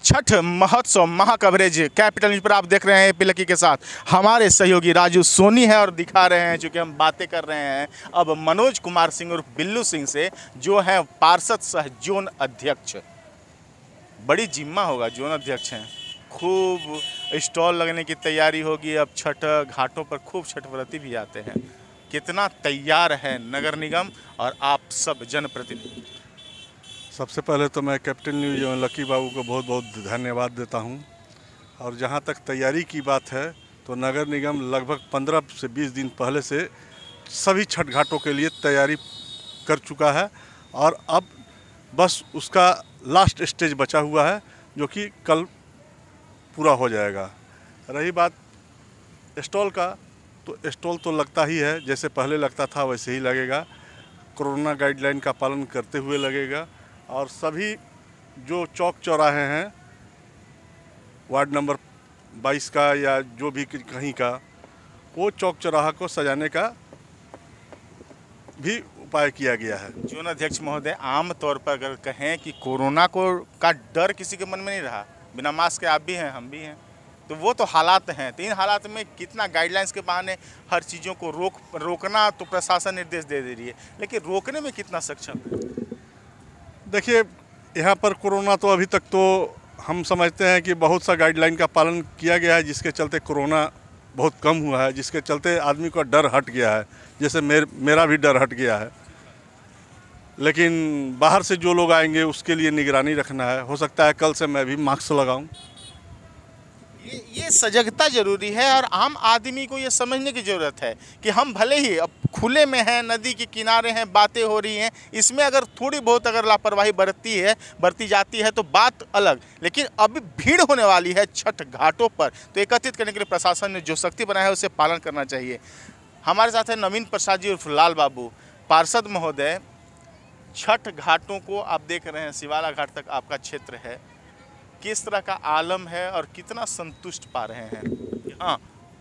छठ महोत्सव महाकवरेज capital news पर आप देख रहे हैं पिलकी के साथ हमारे सहयोगी राजू सोनी है और दिखा रहे हैं, चूँकि हम बातें कर रहे हैं अब मनोज कुमार सिंह और बिल्लू सिंह से, जो हैं पार्षद सह जोन अध्यक्ष। बड़ी जिम्मा होगा, जोन अध्यक्ष हैं। खूब स्टॉल लगने की तैयारी होगी। अब छठ घाटों पर खूब छठ व्रती भी आते हैं। कितना तैयार है नगर निगम और आप सब जनप्रतिनिधि? सबसे पहले तो मैं कैप्टन न्यूज़ लकी बाबू को बहुत बहुत धन्यवाद देता हूं। और जहां तक तैयारी की बात है तो नगर निगम लगभग 15 से 20 दिन पहले से सभी छठ घाटों के लिए तैयारी कर चुका है और अब बस उसका लास्ट स्टेज बचा हुआ है, जो कि कल पूरा हो जाएगा। रही बात स्टॉल का, तो स्टॉल तो लगता ही है, जैसे पहले लगता था वैसे ही लगेगा। कोरोना गाइडलाइन का पालन करते हुए लगेगा और सभी जो चौक चौराहे हैं वार्ड नंबर 22 का या जो भी कहीं का, वो चौक चौराहा को सजाने का भी उपाय किया गया है। जोन अध्यक्ष महोदय, आम तौर पर अगर कहें कि कोरोना का डर किसी के मन में नहीं रहा, बिना मास्क के आप भी हैं, हम भी हैं, तो वो तो हालात हैं। तो इन हालात में कितना गाइडलाइंस के बहाने हर चीज़ों को रोकना तो प्रशासन निर्देश दे रही है, लेकिन रोकने में कितना सक्षम है? देखिए, यहाँ पर कोरोना तो अभी तक तो हम समझते हैं कि बहुत सा गाइडलाइन का पालन किया गया है, जिसके चलते कोरोना बहुत कम हुआ है, जिसके चलते आदमी का डर हट गया है। जैसे मेरा भी डर हट गया है। लेकिन बाहर से जो लोग आएंगे उसके लिए निगरानी रखना है। हो सकता है कल से मैं भी मास्क लगाऊं। ये सजगता जरूरी है और आम आदमी को ये समझने की ज़रूरत है कि हम भले ही अब खुले में हैं, नदी के किनारे हैं, बातें हो रही हैं, इसमें अगर थोड़ी बहुत अगर लापरवाही बरती जाती है तो बात अलग, लेकिन अभी भीड़ होने वाली है छठ घाटों पर, तो एकत्रित करने के लिए प्रशासन ने जो सख्ती बनाया है उसे पालन करना चाहिए। हमारे साथ है नवीन प्रसाद जी और लाल बाबू। पार्षद महोदय, छठ घाटों को आप देख रहे हैं, शिवाला घाट तक आपका क्षेत्र है, किस तरह का आलम है और कितना संतुष्ट पा रहे हैं? हाँ,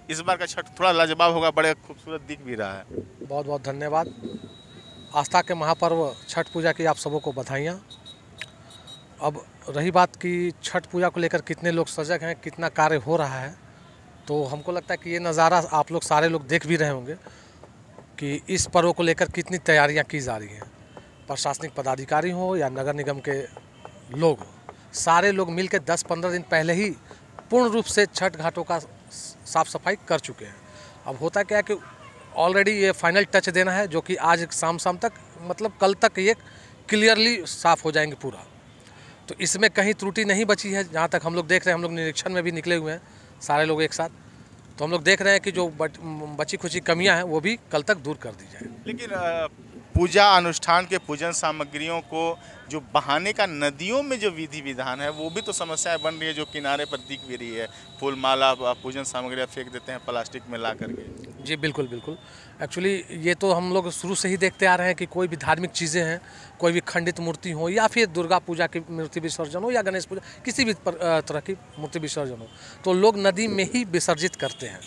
इस बार का छठ थोड़ा लाजवाब होगा, बड़े खूबसूरत दिख भी रहा है। बहुत बहुत धन्यवाद। आस्था के महापर्व छठ पूजा की आप सबों को बधाइयाँ। अब रही बात कि छठ पूजा को लेकर कितने लोग सजग हैं, कितना कार्य हो रहा है, तो हमको लगता है कि ये नज़ारा आप लोग सारे लोग देख भी रहे होंगे कि इस पर्व को लेकर कितनी तैयारियाँ की जा रही हैं। प्रशासनिक पदाधिकारी हो या नगर निगम के लोग, सारे लोग मिलकर 10-15 दिन पहले ही पूर्ण रूप से छठ घाटों का साफ़ सफाई कर चुके हैं। अब होता क्या है कि ऑलरेडी ये फाइनल टच देना है, जो कि आज शाम तक, मतलब कल तक ये क्लियरली साफ़ हो जाएंगे पूरा। तो इसमें कहीं त्रुटि नहीं बची है, जहाँ तक हम लोग देख रहे हैं। हम लोग निरीक्षण में भी निकले हुए हैं सारे लोग एक साथ, तो हम लोग देख रहे हैं कि जो बची खुची कमियाँ हैं वो भी कल तक दूर कर दी जाए। लेकिन पूजा अनुष्ठान के पूजन सामग्रियों को जो बहाने का नदियों में जो विधि विधान है, वो भी तो समस्याएं बन रही है, जो किनारे पर दिख भी रही है। फूल माला पूजन सामग्रियाँ फेंक देते हैं प्लास्टिक में ला करके। जी बिल्कुल बिल्कुल। एक्चुअली ये तो हम लोग शुरू से ही देखते आ रहे हैं कि कोई भी धार्मिक चीज़ें हैं, कोई भी खंडित मूर्ति हो या फिर दुर्गा पूजा की मूर्ति विसर्जन हो या गणेश पूजा, किसी भी तरह की मूर्ति विसर्जन हो, तो लोग नदी में ही विसर्जित करते हैं।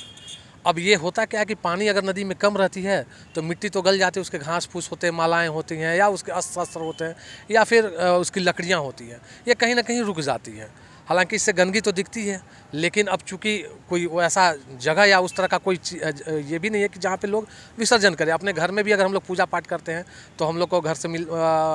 अब ये होता क्या है कि पानी अगर नदी में कम रहती है तो मिट्टी तो गल जाती है, उसके घास फूस होते हैं, मालाएं होती हैं, या उसके अस्त्र शस्त्र होते हैं, या फिर उसकी लकड़ियाँ होती हैं, ये कहीं ना कहीं रुक जाती हैं। हालांकि इससे गंदगी तो दिखती है, लेकिन अब चूँकि कोई ऐसा जगह या उस तरह का कोई ये भी नहीं है कि जहाँ पे लोग विसर्जन करें। अपने घर में भी अगर हम लोग पूजा पाठ करते हैं तो हम लोग को घर से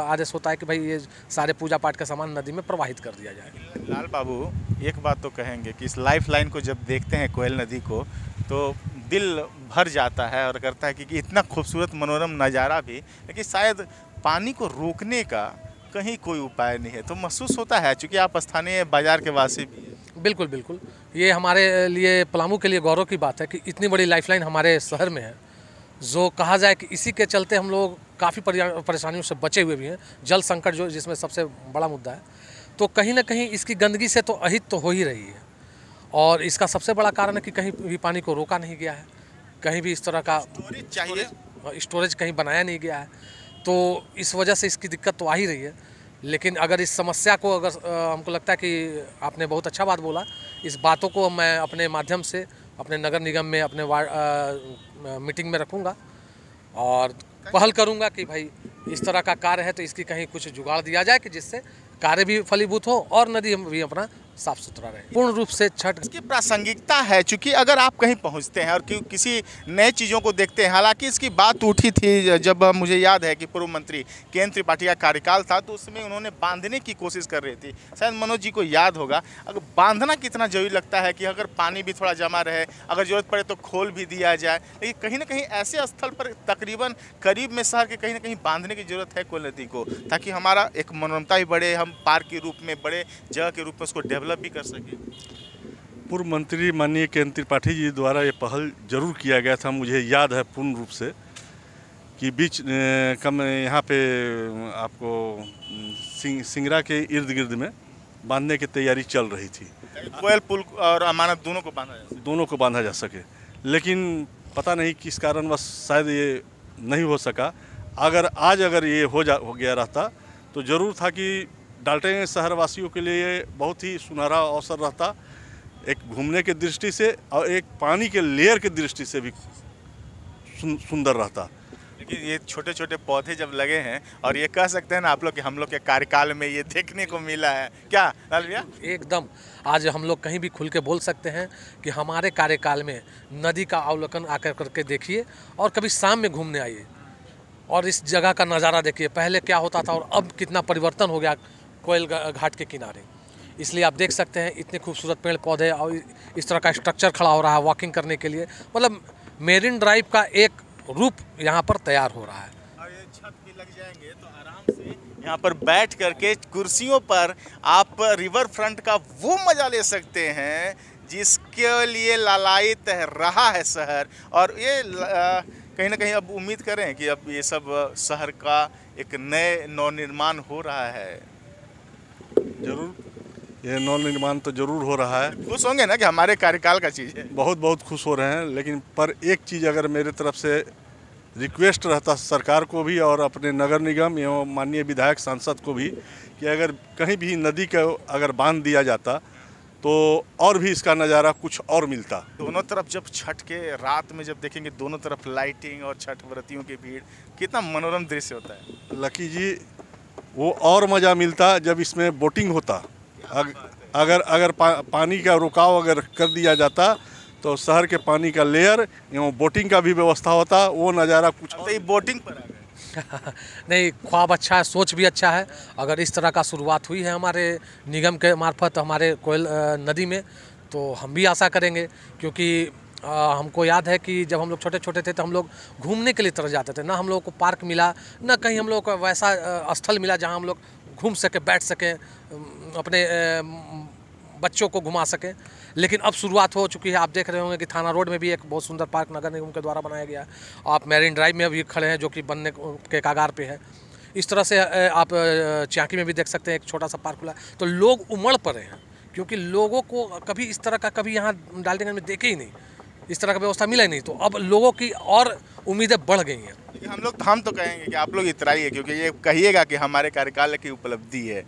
आदेश होता है कि भाई ये सारे पूजा पाठ का सामान नदी में प्रवाहित कर दिया जाए। लाल बाबू, एक बात तो कहेंगे कि इस लाइफ लाइन को जब देखते हैं कोयल नदी को, तो दिल भर जाता है और करता है कि इतना खूबसूरत मनोरम नज़ारा भी, लेकिन शायद पानी को रोकने का कहीं कोई उपाय नहीं है। तो महसूस होता है, चूँकि आप स्थानीय बाजार के वासी भी हैं। बिल्कुल बिल्कुल। ये हमारे लिए, पलामू के लिए गौरव की बात है कि इतनी बड़ी लाइफलाइन हमारे शहर में है, जो कहा जाए कि इसी के चलते हम लोग काफ़ी परेशानियों से बचे हुए भी हैं। जल संकट जो जिसमें सबसे बड़ा मुद्दा है, तो कहीं ना कहीं इसकी गंदगी से तो अहित तो हो ही रही है, और इसका सबसे बड़ा कारण है कि कहीं भी पानी को रोका नहीं गया है, कहीं भी इस तरह का स्टोरेज कहीं बनाया नहीं गया है, तो इस वजह से इसकी दिक्कत तो आ ही रही है। लेकिन अगर इस समस्या को, अगर हमको लगता है कि आपने बहुत अच्छा बात बोला, इस बातों को मैं अपने माध्यम से अपने नगर निगम में, अपने मीटिंग में रखूँगा और पहल करूँगा कि भाई इस तरह का कार्य है तो इसकी कहीं कुछ जुगाड़ दिया जाए कि जिससे कार्य भी फलीभूत हो और नदी भी अपना साफ सुथरा रहे। पूर्ण रूप से छठ इसकी प्रासंगिकता है, चूंकि अगर आप कहीं पहुंचते हैं और किसी नए चीज़ों को देखते हैं, हालांकि इसकी बात उठी थी जब मुझे याद है कि पूर्व मंत्री के त्रिपाठी का कार्यकाल था, तो उसमें उन्होंने बांधने की कोशिश कर रही थी, शायद मनोज जी को याद होगा। अगर बांधना कितना जरूरी लगता है कि अगर पानी भी थोड़ा जमा रहे, अगर जरूरत पड़े तो खोल भी दिया जाए, लेकिन कहीं ना कहीं ऐसे स्थल पर तकरीबन करीब में शहर के कहीं ना कहीं बांधने की जरूरत है कोयल नदी को, ताकि हमारा एक मनोरमता भी बढ़े, हम पार्क के रूप में बड़े जगह के रूप में उसको डेवलप भी कर सके। पूर्व मंत्री माननीय के त्रिपाठी जी द्वारा ये पहल जरूर किया गया था, मुझे याद है पूर्ण रूप से, कि बीच कम यहाँ पे आपको सिंगरा के इर्द गिर्द में बांधने की तैयारी चल रही थी। कोयल पुल और अमानत दोनों को बांधा जा सके, लेकिन पता नहीं किस कारणवश शायद ये नहीं हो सका। अगर ये हो गया रहता तो ज़रूर था कि डाल्टनगंज शहरवासियों के लिए बहुत ही सुनहरा अवसर रहता, एक घूमने के दृष्टि से और एक पानी के लेयर के दृष्टि से भी सुंदर रहता। लेकिन ये छोटे छोटे पौधे जब लगे हैं, और ये कह सकते हैं ना आप लोग कि हम लोग के कार्यकाल में ये देखने को मिला है, क्या लाल भैया? एकदम, आज हम लोग कहीं भी खुल के बोल सकते हैं कि हमारे कार्यकाल में नदी का अवलोकन आकर करके देखिए, और कभी शाम में घूमने आइए और इस जगह का नज़ारा देखिए, पहले क्या होता था और अब कितना परिवर्तन हो गया कोयल घाट के किनारे। इसलिए आप देख सकते हैं इतने खूबसूरत पेड़ पौधे और इस तरह का स्ट्रक्चर खड़ा हो रहा है वॉकिंग करने के लिए, मतलब मेरिन ड्राइव का एक रूप यहाँ पर तैयार हो रहा है। और ये छत भी लग जाएंगे तो आराम से यहाँ पर बैठ करके कुर्सियों पर आप रिवर फ्रंट का वो मज़ा ले सकते हैं जिसके लिए लालायित रहा है शहर। और ये कहीं ना कहीं अब उम्मीद करें कि अब ये सब शहर का एक नवनिर्माण हो रहा है। जरूर, ये नवनिर्माण तो जरूर हो रहा है। खुश होंगे ना कि हमारे कार्यकाल का चीज़ है? बहुत बहुत खुश हो रहे हैं, लेकिन पर एक चीज़ अगर मेरे तरफ से रिक्वेस्ट रहता सरकार को भी और अपने नगर निगम एवं माननीय विधायक सांसद को भी, कि अगर कहीं भी नदी का अगर बांध दिया जाता तो और भी इसका नज़ारा कुछ और मिलता। दोनों तरफ जब छठ के रात में जब देखेंगे, दोनों तरफ लाइटिंग और छठ व्रतियों की भीड़, कितना मनोरम दृश्य होता है। लकी जी, वो और मज़ा मिलता जब इसमें बोटिंग होता। अगर पानी का रुकाव अगर कर दिया जाता तो शहर के पानी का लेयर एवं बोटिंग का भी व्यवस्था होता, वो नज़ारा कुछ। तो ये बोटिंग पर आ गए। नहीं, ख्वाब अच्छा है, सोच भी अच्छा है। अगर इस तरह का शुरुआत हुई है हमारे निगम के मार्फत हमारे कोयल नदी में, तो हम भी आशा करेंगे, क्योंकि हमको याद है कि जब हम लोग छोटे छोटे थे तो हम लोग घूमने के लिए तरह जाते थे, ना हम लोग को पार्क मिला, ना कहीं हम लोग को वैसा स्थल मिला जहाँ हम लोग घूम सके, बैठ सकें, अपने बच्चों को घुमा सकें। लेकिन अब शुरुआत हो चुकी है। आप देख रहे होंगे कि थाना रोड में भी एक बहुत सुंदर पार्क नगर निगम के द्वारा बनाया गया है। आप मैरिन ड्राइव में भी खड़े हैं जो कि बनने के कागार पे है। इस तरह से आप चाकी में भी देख सकते हैं, एक छोटा सा पार्क खुला है। तो लोग उमड़ पड़े हैं, क्योंकि लोगों को कभी इस तरह का कभी यहाँ डाल्टनगंज में देखे ही नहीं, इस तरह का व्यवस्था मिला ही नहीं। तो अब लोगों की और उम्मीदें बढ़ गई हैं। हम तो कहेंगे कि आप लोग इतराइए, क्योंकि ये कहिएगा कि हमारे कार्यकाल की उपलब्धि है।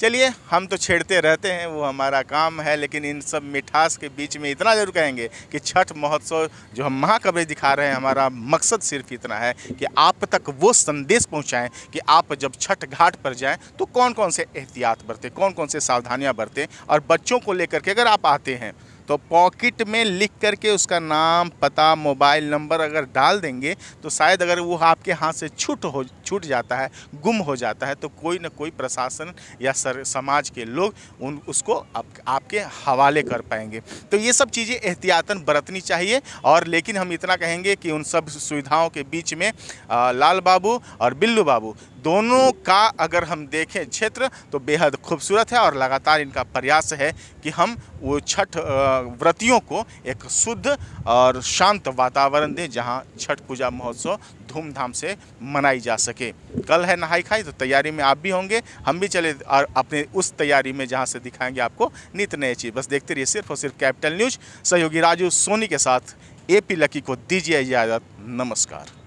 चलिए, हम तो छेड़ते रहते हैं, वो हमारा काम है, लेकिन इन सब मिठास के बीच में इतना जरूर कहेंगे कि छठ महोत्सव जो हम महाकवरेज दिखा रहे हैं, हमारा मकसद सिर्फ इतना है कि आप तक वो संदेश पहुंचाएं कि आप जब छठ घाट पर जाएं तो कौन कौन से एहतियात बरतें, कौन कौन से सावधानियां बरतें। और बच्चों को लेकर के अगर आप आते हैं तो पॉकेट में लिख करके उसका नाम, पता, मोबाइल नंबर अगर डाल देंगे तो शायद अगर वो आपके हाथ से छूट जाता है, गुम हो जाता है, तो कोई ना कोई प्रशासन या समाज के लोग उसको आपके हवाले कर पाएंगे। तो ये सब चीज़ें एहतियातन बरतनी चाहिए। और लेकिन हम इतना कहेंगे कि उन सब सुविधाओं के बीच में लाल बाबू और बिल्लू बाबू दोनों का अगर हम देखें क्षेत्र तो बेहद खूबसूरत है। और लगातार इनका प्रयास है कि हम वो छठ व्रतियों को एक शुद्ध और शांत वातावरण दें जहां छठ पूजा महोत्सव धूमधाम से मनाई जा सके। कल है नहाई खाई, तो तैयारी में आप भी होंगे, हम भी चले और अपने उस तैयारी में जहां से दिखाएंगे आपको नित नए चीज़। बस देखते रहिए सिर्फ और सिर्फ कैपिटल न्यूज़। सहयोगी राजू सोनी के साथ AP लकी को दीजिए इजाज़त। नमस्कार।